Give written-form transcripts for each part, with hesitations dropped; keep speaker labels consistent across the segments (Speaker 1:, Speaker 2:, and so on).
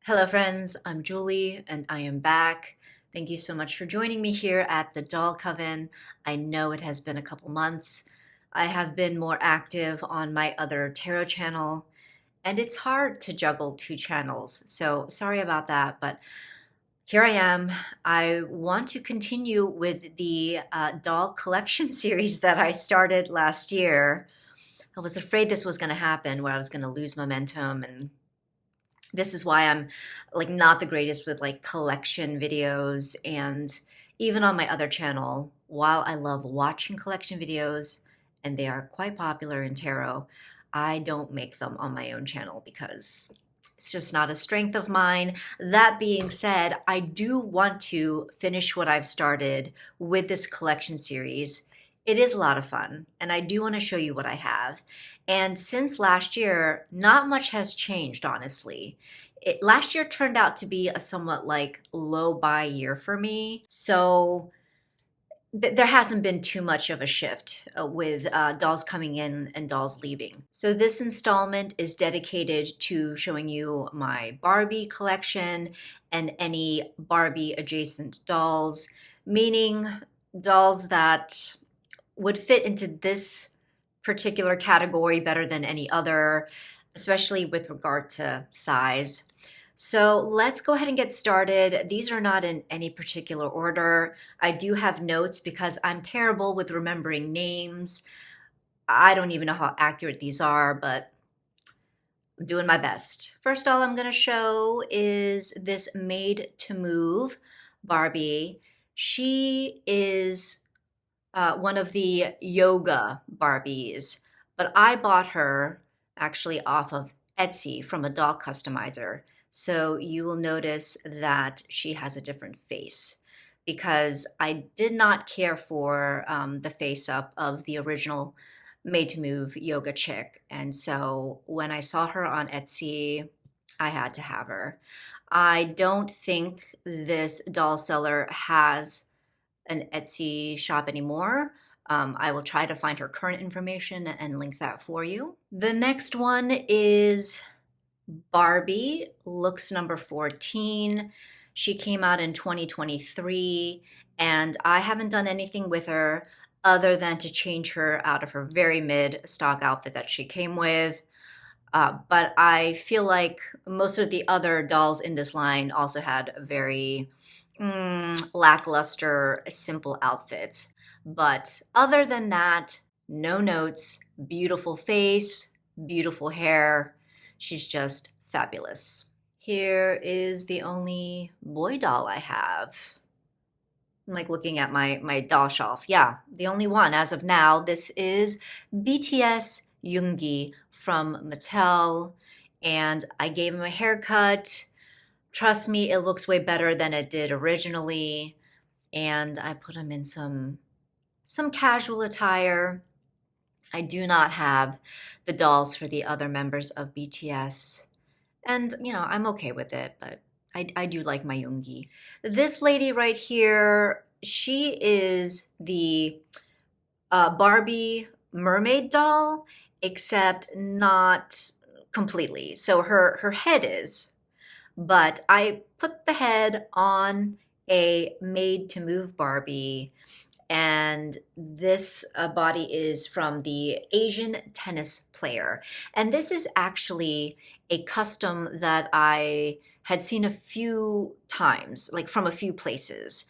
Speaker 1: Hello, friends. I'm Julie, and I am back. Thank you so much for joining me here at the Doll Coven. I know it has been a couple months. I have been more active on my other tarot channel, and it's hard to juggle two channels, so sorry about that, but here I am. I want to continue with the doll collection series that I started last year. I was afraid this was going to happen, where I was going to lose momentum, and this is why I'm like not the greatest with like collection videos. And even on my other channel, while I love watching collection videos and they are quite popular in tarot, I don't make them on my own channel because it's just not a strength of mine. That being said, I do want to finish what I've started with this collection series. It is a lot of fun, and I do want to show you what I have. And since last year, not much has changed, honestly. Last year turned out to be a somewhat like low buy year for me. So there hasn't been too much of a shift with dolls coming in and dolls leaving. So this installment is dedicated to showing you my Barbie collection and any Barbie adjacent dolls, meaning dolls that would fit into this particular category better than any other, especially with regard to size. So let's go ahead and get started. These are not in any particular order. I do have notes because I'm terrible with remembering names. I don't even know how accurate these are, but I'm doing my best. First doll I'm going to show is this Made to Move Barbie. She is one of the yoga Barbies, but I bought her actually off of Etsy from a doll customizer. So you will notice that she has a different face because I did not care for the face up of the original Made to Move yoga chick. And so when I saw her on Etsy, I had to have her. I don't think this doll seller has an Etsy shop anymore. I will try to find her current information and link that for you. The next one is Barbie Looks number 14. She came out in 2023, and I haven't done anything with her other than to change her out of her very mid stock outfit that she came with. But I feel like most of the other dolls in this line also had very lackluster, simple outfits. But other than that, no notes, beautiful face, beautiful hair. She's just fabulous. Here is the only boy doll I have. I'm like looking at my doll shelf. Yeah, the only one as of now. This is BTS Yoongi from Mattel, and I gave him a haircut. Trust me, it looks way better than it did originally. And I put him in some casual attire. I do not have the dolls for the other members of BTS. And, I'm okay with it, but I do like my Yoongi. This lady right here, she is the Barbie Mermaid doll, except not completely. So her head is, but I put the head on a Made to Move Barbie, and this body is from the Asian tennis player. And this is actually a custom that I had seen a few times, like from a few places.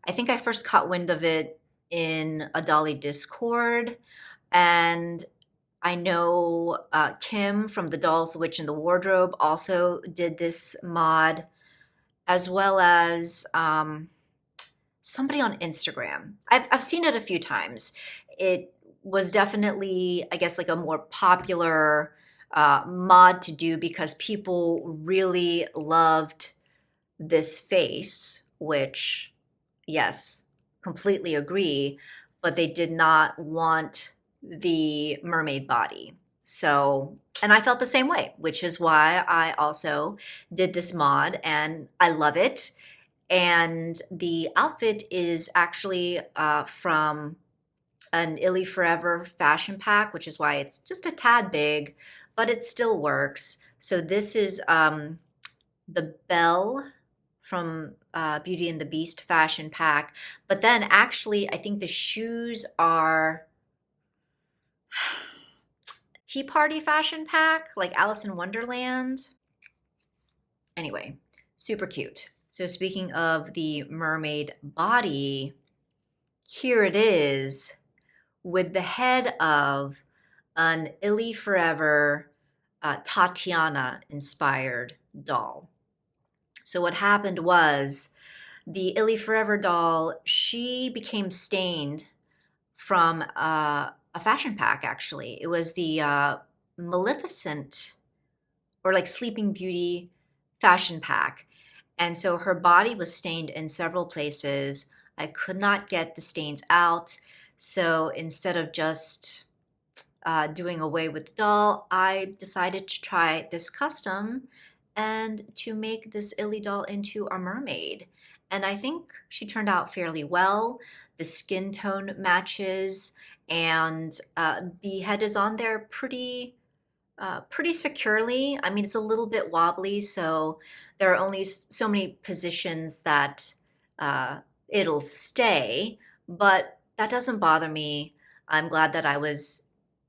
Speaker 1: I think I first caught wind of it in a Dolly Discord, and I know Kim from the Dolls, Witch, and the Wardrobe also did this mod, as well as somebody on Instagram. I've seen it a few times. It was definitely, I guess, like a more popular mod to do because people really loved this face, which, yes, completely agree, but they did not want the mermaid body. So, and I felt the same way, which is why I also did this mod and I love it. And the outfit is actually from an Illy Forever fashion pack, which is why it's just a tad big, but it still works. So this is the bell from Beauty and the Beast fashion pack. But then actually, I think the shoes are Tea Party fashion pack, like Alice in Wonderland. Anyway, super cute. So speaking of the mermaid body, here it is with the head of an Illy Forever Tatiana inspired doll. So what happened was the Illy Forever doll, she became stained from a fashion pack, actually. It was the Maleficent or like Sleeping Beauty fashion pack. And so her body was stained in several places. I could not get the stains out. So instead of just doing away with the doll, I decided to try this custom and to make this Illy doll into a mermaid. And I think she turned out fairly well. The skin tone matches, and the head is on there pretty securely. I mean, it's a little bit wobbly, so there are only so many positions that it'll stay, but that doesn't bother me. I'm glad that I was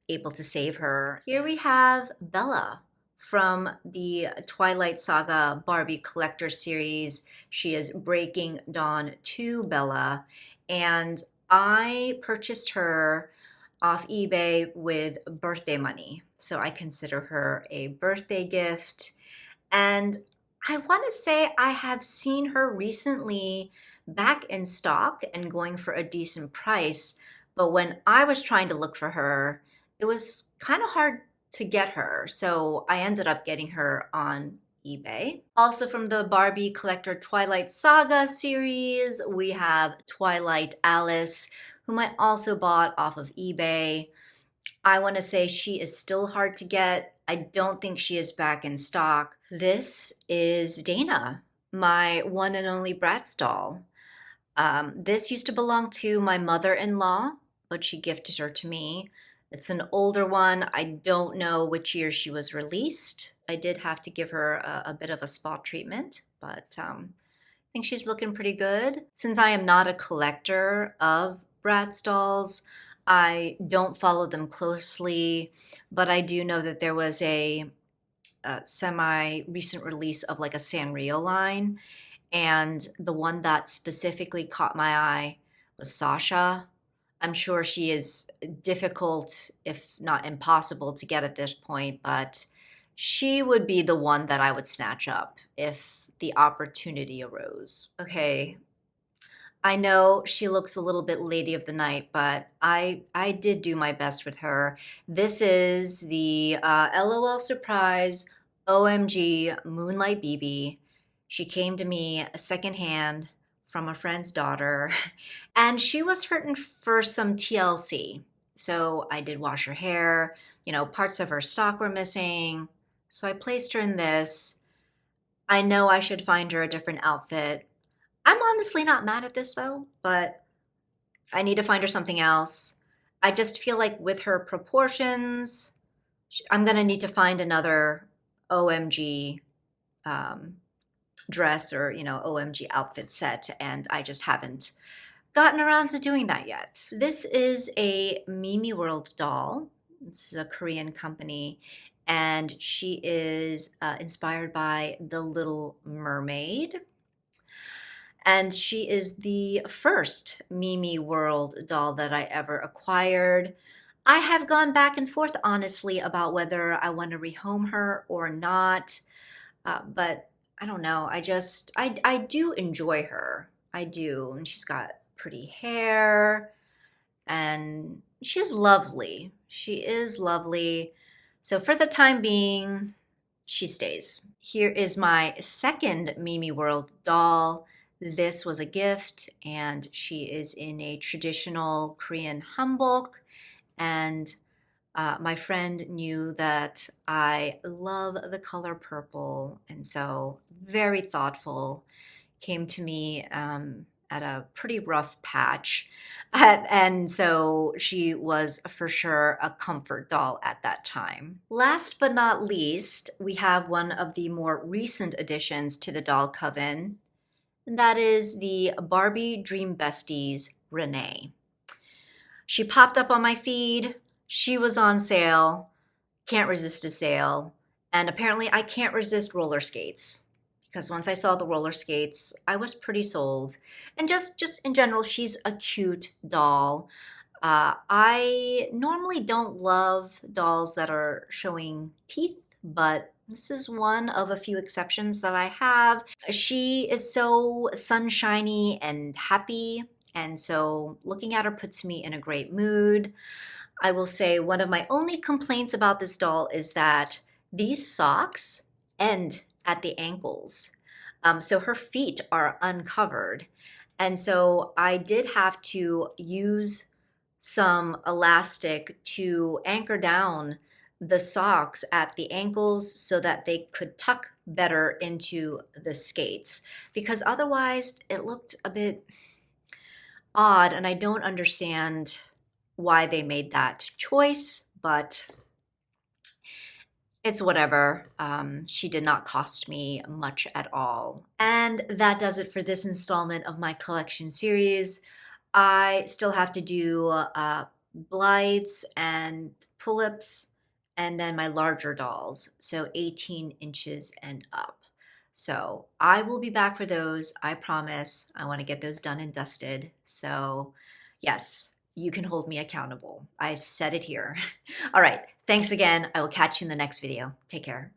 Speaker 1: able to save her. Here we have Bella from the Twilight Saga Barbie collector series. She is Breaking Dawn 2 Bella, and I purchased her off eBay with birthday money. So I consider her a birthday gift. And I want to say I have seen her recently back in stock and going for a decent price. But when I was trying to look for her, it was kind of hard to get her. So I ended up getting her on eBay. Also from the Barbie Collector Twilight Saga series, we have Twilight Alice, whom I also bought off of eBay. I want to say she is still hard to get. I don't think she is back in stock. This is Dana, my one and only Bratz doll. This used to belong to my mother-in-law, but she gifted her to me. It's an older one. I don't know which year she was released. I did have to give her a bit of a spot treatment, but I think she's looking pretty good. Since I am not a collector of Bratz dolls, I don't follow them closely, but I do know that there was a semi-recent release of like a Sanrio line, and the one that specifically caught my eye was Sasha. I'm sure she is difficult, if not impossible, to get at this point, but she would be the one that I would snatch up if the opportunity arose. Okay, I know she looks a little bit lady of the night, but I did do my best with her. This is the LOL surprise OMG Moonlight BB. She came to me secondhand from a friend's daughter, and she was hurting for some TLC. So I did wash her hair. You know, parts of her stock were missing. So I placed her in this. I know I should find her a different outfit. I'm honestly not mad at this though, but I need to find her something else. I just feel like with her proportions, I'm gonna need to find another OMG dress or, you know, OMG outfit set, and I just haven't gotten around to doing that yet. This is a Mimi World doll. This is a Korean company, and she is inspired by The Little Mermaid. And she is the first Mimi World doll that I ever acquired. I have gone back and forth, honestly, about whether I want to rehome her or not. But I don't know. I do enjoy her. I do. And she's got pretty hair and she's lovely. She is lovely. So for the time being, she stays. Here is my second Mimi World doll. This was a gift, and she is in a traditional Korean hanbok. And my friend knew that I love the color purple, and so very thoughtful, came to me at a pretty rough patch. And so she was for sure a comfort doll at that time. Last but not least, we have one of the more recent additions to the doll coven, and that is the Barbie Dream Besties Reneé. She popped up on my feed. She was on sale. Can't resist a sale. And apparently I can't resist roller skates, because once I saw the roller skates, I was pretty sold. And just in general, she's a cute doll. I normally don't love dolls that are showing teeth, but this is one of a few exceptions that I have. She is so sunshiny and happy, and so looking at her puts me in a great mood. I will say one of my only complaints about this doll is that these socks end at the ankles. So her feet are uncovered. And so I did have to use some elastic to anchor down the socks at the ankles so that they could tuck better into the skates, because otherwise it looked a bit odd, and I don't understand why they made that choice, but it's whatever. She did not cost me much at all. And that does it for this installment of my collection series. I still have to do Blythes and pull-ups, and then my larger dolls, so 18 inches and up. So I will be back for those, I promise. I want to get those done and dusted. So yes, you can hold me accountable. I said it here. All right, thanks again. I will catch you in the next video. Take care.